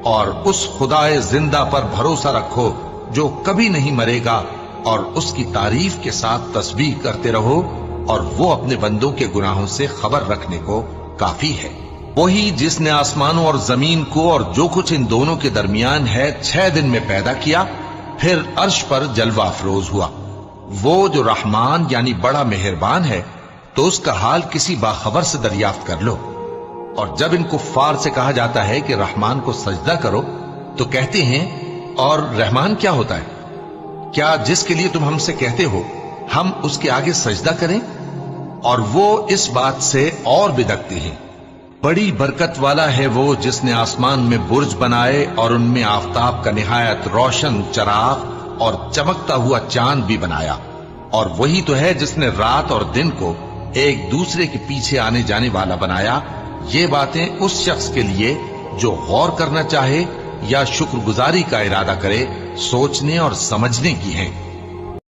اور اس خدائے زندہ پر بھروسہ رکھو جو کبھی نہیں مرے گا، اور اس کی تعریف کے ساتھ تسبیح کرتے رہو، اور وہ اپنے بندوں کے گناہوں سے خبر رکھنے کو کافی ہے۔ وہی جس نے آسمانوں اور زمین کو اور جو کچھ ان دونوں کے درمیان ہے 6 دن میں پیدا کیا، پھر عرش پر جلوہ افروز ہوا۔ وہ جو رحمان یعنی بڑا مہربان ہے، تو اس کا حال کسی باخبر سے دریافت کر لو۔ اور جب ان کفار سے کہا جاتا ہے کہ رحمان کو سجدہ کرو، تو کہتے ہیں اور رحمان کیا ہوتا ہے؟ کیا جس کے لیے تم ہم سے کہتے ہو ہم اس کے آگے سجدہ کریں؟ اور وہ اس بات سے اور بدکتے ہیں۔ بڑی برکت والا ہے وہ جس نے آسمان میں برج بنائے اور ان میں آفتاب کا نہایت روشن چراغ اور چمکتا ہوا چاند بھی بنایا، اور وہی تو ہے جس نے رات اور دن کو ایک دوسرے کے پیچھے آنے جانے والا بنایا۔ یہ باتیں اس شخص کے لیے جو غور کرنا چاہے یا شکر گزاری کا ارادہ کرے، سوچنے اور سمجھنے کی ہیں۔